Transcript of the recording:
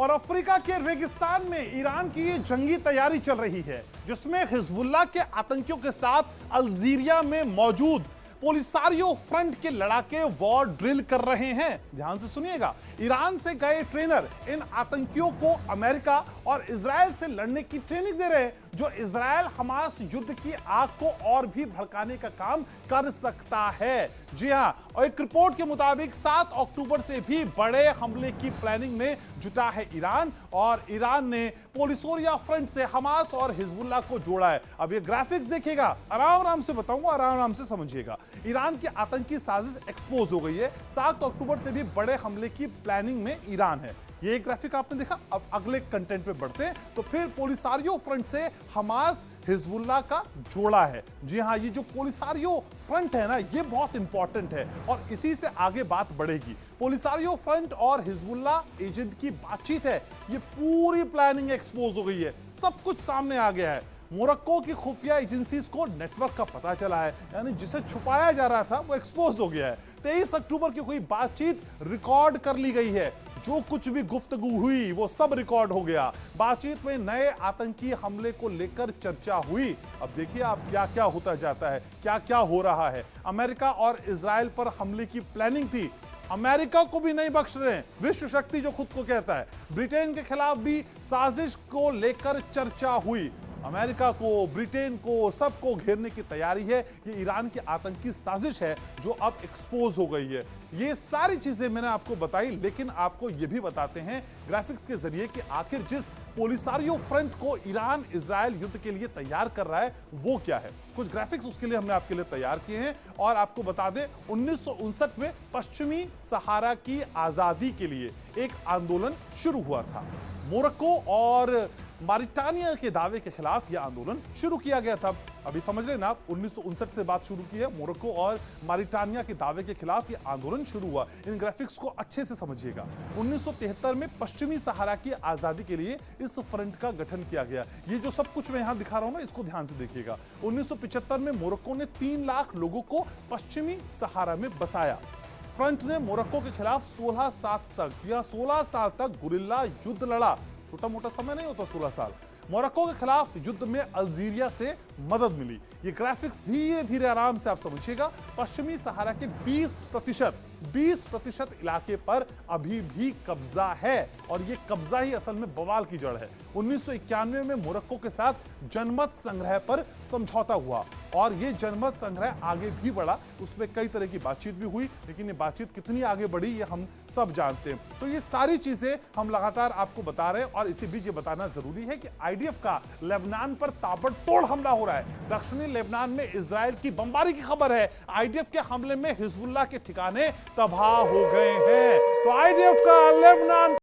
और अफ्रीका के रेगिस्तान में ईरान की ये जंगी तैयारी चल रही है, जिसमें हिजबुल्लाह के आतंकियों के साथ अल्जीरिया में मौजूद पोलिसारियो फ्रंट के लड़ाके वॉर ड्रिल कर रहे हैं। ध्यान से सुनिएगा, ईरान से गए ट्रेनर इन आतंकियों को अमेरिका और इजराइल से लड़ने की ट्रेनिंग दे रहे हैं, जो इजराइल हमास युद्ध की आग को और भी भड़काने का काम कर सकता है। जी हां, और एक रिपोर्ट के मुताबिक 7 अक्टूबर से भी बड़े हमले की प्लानिंग में जुटा है ईरान, और ईरान ने पोलिसारियो फ्रंट से हमास और हिजबुल्लाह को जोड़ा है। अब ये ग्राफिक्स देखिएगा, आराम आराम से बताऊंगा, आराम आराम से समझिएगा। ईरान की आतंकी साजिश एक्सपोज हो गई है। 7 अक्टूबर से भी बड़े हमले की प्लानिंग में ईरान है। ये ग्राफिक आपने देखा। अब अगले कंटेंट पे बढ़ते हैं। तो फिर पोलिसारियो फ्रंट से हमास हिजबुल्लाह का जोड़ा है। जी हां, ये जो पोलिसारियो फ्रंट है ना, ये बहुत इंपॉर्टेंट है और इसी से आगे बात बढ़ेगी। पोलिसारियो फ्रंट और हिजबुल्लाह एजेंट की बातचीत है। ये पूरी प्लानिंग एक्सपोज हो गई है, सब कुछ सामने आ गया है। मोरक्को की खुफिया एजेंसीज को नेटवर्क का पता चला है, यानी जिसे छुपाया जा रहा था वो एक्सपोज हो गया है। 23 अक्टूबर की हुई बातचीत रिकॉर्ड कर ली गई है। जो कुछ भी गुफ्तगू हुई वो सब रिकॉर्ड हो गया। बातचीत में नए आतंकी हमले को लेकर चर्चा हुई। अब देखिए आप क्या क्या होता जाता है, क्या क्या हो रहा है। अमेरिका और इजराइल पर हमले की प्लानिंग थी। अमेरिका को भी नहीं बख्श रहे हैं, विश्व शक्ति जो खुद को कहता है। ब्रिटेन के खिलाफ भी साजिश को लेकर चर्चा हुई। अमेरिका को, ब्रिटेन को, सबको घेरने की तैयारी है। ये ईरान की आतंकी साजिश है जो अब एक्सपोज हो गई है। ये सारी चीजें मैंने आपको बताई, लेकिन आपको ये भी बताते हैं ग्राफिक्स के जरिए कि आखिर जिस पोलिसारियो फ्रंट को ईरान इजराइल युद्ध के लिए तैयार कर रहा है वो क्या है। कुछ ग्राफिक्स उसके लिए हमने आपके लिए तैयार किए हैं और आपको बता दें 1959 में पश्चिमी सहारा की आजादी के लिए एक आंदोलन शुरू हुआ था। मोरक्को और मारिटानिया के दावे के खिलाफ यह आंदोलन शुरू किया गया था। अभी समझ लेना आप, 1959 से बात शुरू की है। मोरक्को और मारिटानिया के दावे के खिलाफ यह आंदोलन शुरू हुआ। इन ग्राफिक्स को अच्छे से समझिएगा। 1973 में पश्चिमी सहारा की आजादी के लिए इस फ्रंट का गठन किया गया। ये जो सब कुछ मैं यहां दिखा रहा हूं ना, इसको ध्यान से देखिएगा। 1975 में मोरक्को ने 3 लाख लोगों को पश्चिमी सहारा में बसाया। फ्रंट ने मोरक्को के खिलाफ 16 साल तक गुरिल्ला युद्ध लड़ा। छोटा मोटा समय नहीं होता 16 साल। मोरक्को के खिलाफ युद्ध में अल्जीरिया से मदद मिली। ये ग्राफिक्स धीरे धीरे आराम से आप समझिएगा। पश्चिमी सहारा के 20% इलाके पर अभी भी कब्जा है और ये कब्जा ही असल में बवाल की जड़ है। 1991 में मोरक्को के साथ जनमत संग्रह पर समझौता हुआ और ये जनमत संग्रह आगे भी बढ़ा। उसमें कई तरह की बातचीत भी हुई, लेकिन ये बातचीत कितनी आगे बढ़ी ये हम सब जानते हैं। तो ये सारी चीजें हम लगातार आपको बता रहे हैं और इसी बीच ये बताना जरूरी है कि आईडीएफ का लेबनान पर ताबड़तोड़ हमला हो रहा है। दक्षिणी लेबनान में इजराइल की बमबारी की खबर है। आईडीएफ के हमले में हिजबुल्लाह के ठिकाने तबाह हो गए हैं। तो आईडीएफ का लेबनान